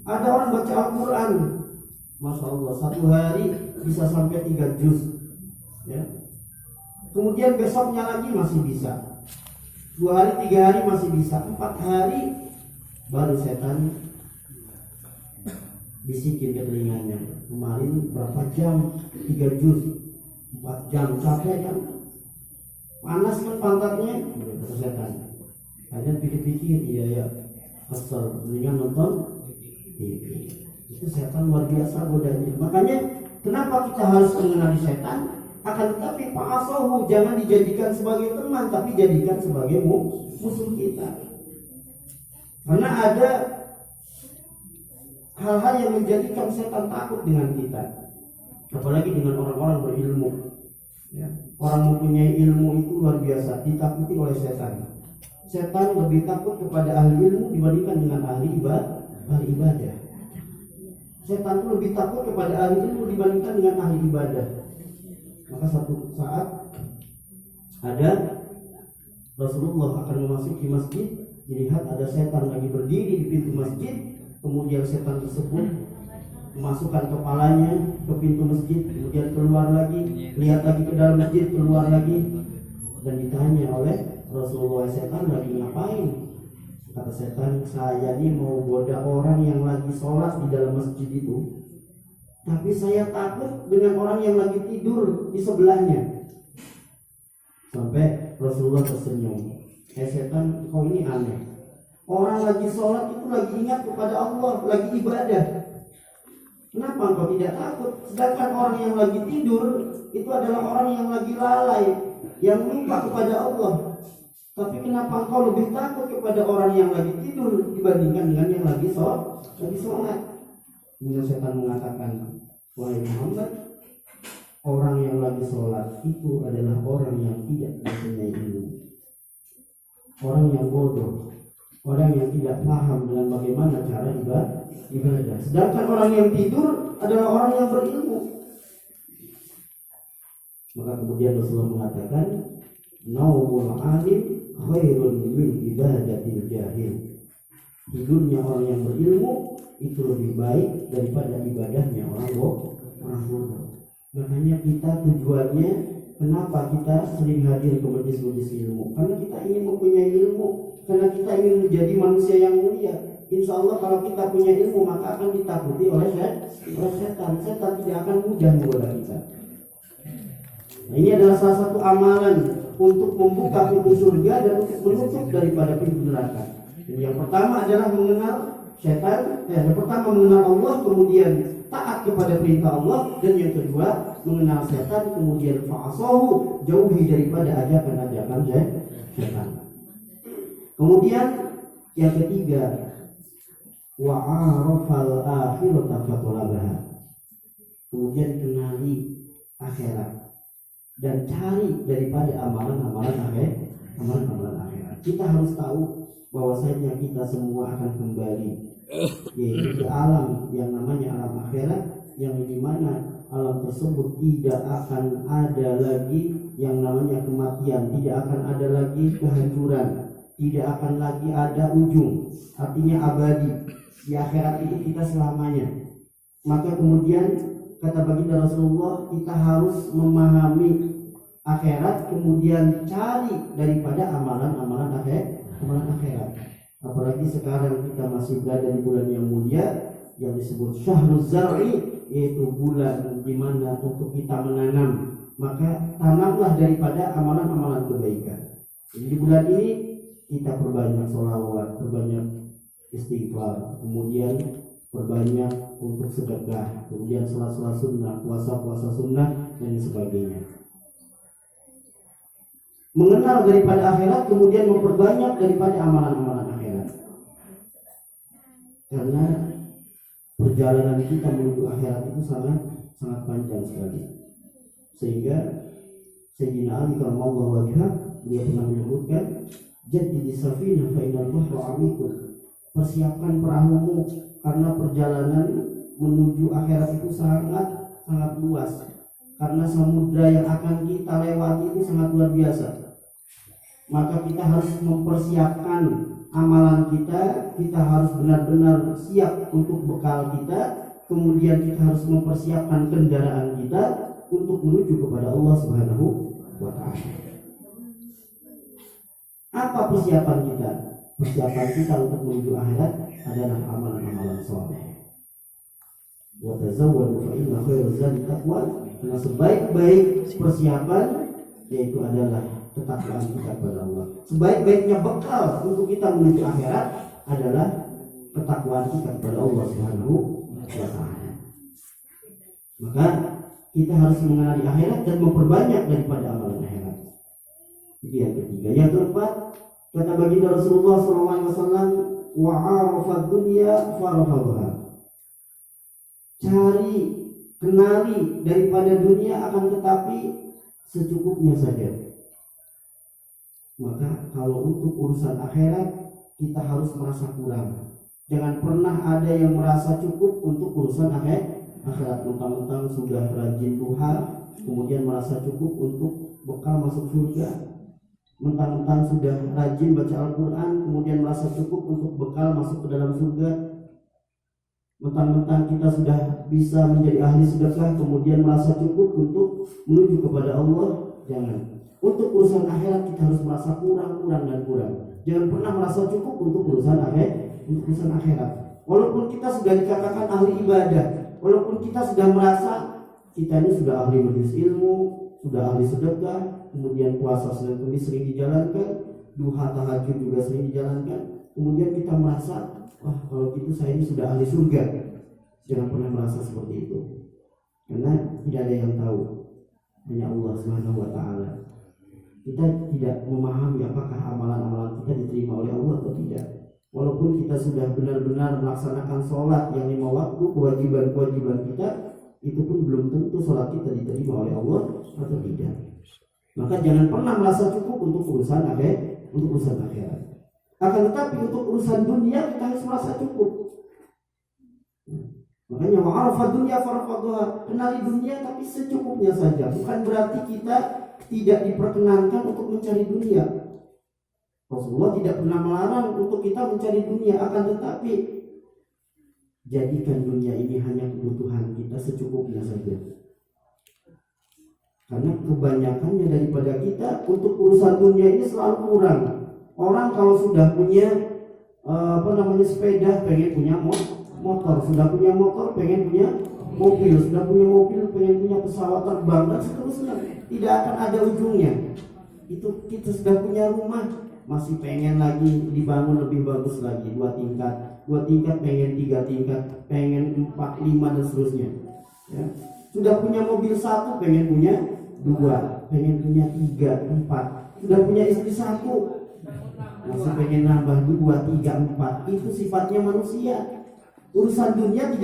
Ada orang baca Al-Quran, Masya Allah, satu hari bisa sampai 3 juz, ya. Kemudian besoknya lagi masih bisa, 2 hari, 3 hari masih bisa, 4 hari baru setan bisikin ke telinganya, kemarin berapa jam, 3 juz, 4 jam, capek kan, panas kan pantatnya, kata setan. Akhirnya pikir-pikir, iya ya, asal mendingan nonton TV. Itu setan luar biasa godanya. Makanya kenapa kita harus mengenali setan? Akan tetapi fa'asahu, jangan dijadikan sebagai teman, tapi jadikan sebagai musuh kita. Karena ada hal-hal yang menjadikan setan takut dengan kita, apalagi dengan orang-orang berilmu, ya. Orang mempunyai ilmu itu luar biasa, ditakuti oleh setan. Setan lebih takut kepada ahli ilmu dibandingkan dengan ahli ibadah. Setan itu lebih takut kepada ahli ilmu dibandingkan dengan ahli ibadah. Maka satu saat ada Rasulullah akan memasuki masjid, dilihat ada setan lagi berdiri di pintu masjid. Kemudian setan tersebut memasukkan kepalanya ke pintu masjid, kemudian keluar lagi, lihat lagi ke dalam masjid, keluar lagi, dan ditanya oleh Rasulullah, setan lagi ngapain? Kata setan, saya ini mau goda orang yang lagi sholat di dalam masjid itu, tapi saya takut dengan orang yang lagi tidur di sebelahnya. Sampai Rasulullah tersenyum, setan, kau ini aneh. Orang lagi sholat itu lagi ingat kepada Allah, lagi ibadah. Kenapa engkau tidak takut? Sedangkan orang yang lagi tidur itu adalah orang yang lagi lalai, yang lupa kepada Allah. Tapi kenapa engkau lebih takut kepada orang yang lagi tidur dibandingkan dengan yang lagi sholat? Kemudian setan mengatakan, wahai Muhammad, orang yang lagi sholat itu adalah orang yang tidak mempunyai ilmu, orang yang bodoh, orang yang tidak paham dengan bagaimana cara ibadah. Sedangkan orang yang tidur adalah orang yang berilmu. Maka kemudian Rasulullah mengatakan, naumul alim khairun min ibadatil jahil. Tidurnya orang yang berilmu itu lebih baik daripada ibadahnya orang bodoh. Makanya kita tujuannya, kenapa kita sering hadir ke majelis ilmu? Karena kita ingin mempunyai ilmu, karena kita ingin menjadi manusia yang mulia. Insya Allah kalau kita punya ilmu maka akan ditakuti oleh setan. Setan tidak akan mudah menggoda kita. Nah, ini adalah salah satu amalan untuk membuka pintu surga dan untuk menutup daripada pintu neraka. Jadi yang pertama adalah mengenal setan. Yang pertama mengenal Allah, kemudian taat kepada perintah Allah, dan yang kedua mengenal setan, kemudian fa'asahu, jauhi daripada ajakan-ajakan setan. Kemudian yang ketiga, wa'arafal akhirata fatolabaha, kemudian kenali akhirat dan cari daripada amalan-amalan akhirat. Kita harus tahu bahwasanya kita semua akan kembali, yaitu ke alam yang namanya alam akhirat, yang dimana alam tersebut tidak akan ada lagi yang namanya kematian, tidak akan ada lagi kehancuran, tidak akan lagi ada ujung, artinya abadi. Di akhirat itu kita selamanya. Maka kemudian kata baginda Rasulullah, kita harus memahami akhirat, kemudian cari daripada amalan-amalan akhirat. Apalagi sekarang kita masih berada di bulan yang mulia yang disebut Syahrul Zar'i, yaitu bulan di mana untuk kita menanam. Maka tanamlah daripada amalan-amalan kebaikan. Jadi di bulan ini kita perbanyak sholawat, perbanyak istighfar, kemudian perbanyak untuk sedekah, kemudian sholat-sholat sunnah, puasa-puasa sunnah, dan sebagainya. Mengenal daripada akhirat, kemudian memperbanyak daripada amalan-amalan akhirat. Karena perjalanan kita menuju akhirat itu sangat panjang sekali. Sehingga Sayyidina Ali karramallahu wajhah, dia pernah menyebutkan, jaddidi safinah fa innal bahra 'amikun. Persiapkan perahumu karena perjalanan menuju akhirat itu sangat luas. Karena samudra yang akan kita lewati itu sangat luar biasa. Maka kita harus mempersiapkan amalan kita, kita harus benar-benar siap untuk bekal kita. Kemudian kita harus mempersiapkan kendaraan kita untuk menuju kepada Allah Subhanahu wa ta'ala. Apa persiapan kita? Persiapan kita untuk menuju akhirat adalah amalan-amalan saleh. Wa tazawwadu fa inna khairaz zadi taqwa. Karena sebaik-baik persiapan yaitu adalah ketakwaan kita kepada Allah. Sebaik-baiknya bekal untuk kita menuju akhirat adalah ketakwaan kita kepada Allah Subhanahu wa ta'ala. Maka kita harus mengenali akhirat dan memperbanyak daripada amalan akhirat. Itu yang ketiga. Yang keempat, kata baginda Rasulullah SAW, wa 'arafa dunya farafadha. Cari, kenali daripada dunia, akan tetapi secukupnya saja. Maka kalau untuk urusan akhirat kita harus merasa kurang. Jangan pernah ada yang merasa cukup untuk urusan akhirat. Mentang-mentang sudah rajin duha, kemudian merasa cukup untuk bekal masuk surga. Mentang-mentang sudah rajin baca Al-Quran, kemudian merasa cukup untuk bekal masuk ke dalam surga. Mentang-mentang kita sudah bisa menjadi ahli sedekah, kemudian merasa cukup untuk menuju kepada Allah. Jangan. Untuk urusan akhirat kita harus merasa kurang dan kurang. Jangan pernah merasa cukup untuk urusan akhirat. Walaupun kita sudah dikatakan ahli ibadah, walaupun kita sudah merasa kita ini sudah ahli majelis ilmu, sudah ahli sedekah, kemudian puasa Senin Kamis sering dijalankan, duha tahajud juga sering dijalankan, kemudian kita merasa, wah kalau gitu saya ini sudah ahli surga. Jangan pernah merasa seperti itu, karena tidak ada yang tahu, hanya Allah Subhanahu wa ta'ala. Kita tidak memahami apakah amalan-amalan kita diterima oleh Allah atau tidak. Walaupun kita sudah benar-benar melaksanakan sholat yang 5 waktu, kewajiban-kewajiban kita, itu pun belum tentu sholat kita diterima oleh Allah atau tidak. Maka jangan pernah merasa cukup untuk urusan akhirat. Akan tetapi untuk urusan dunia kita harus merasa cukup. Makanya wa'arafa dunya farafadha, kenali dunia tapi secukupnya saja. Bukan berarti kita tidak diperkenankan untuk mencari dunia. Rasulullah tidak pernah melarang untuk kita mencari dunia, akan tetapi jadikan dunia ini hanya kebutuhan kita secukupnya saja. Karena kebanyakannya daripada kita untuk urusan dunia ini selalu kurang. Orang kalau sudah punya sepeda pengen punya motor, sudah punya motor pengen punya mobil, sudah punya mobil pengen punya pesawat terbang dan seterusnya. Tidak akan ada ujungnya. Itu kita sudah punya rumah, masih pengen lagi dibangun lebih bagus lagi, 2 tingkat, pengen 3 tingkat, pengen 4, 5 dan seterusnya. Ya. Sudah punya mobil 1, pengen punya 2, pengen punya 3, 4. Sudah punya istri 1, masih pengen nambah 2, 3, 4. Itu sifatnya manusia. Urusan dunia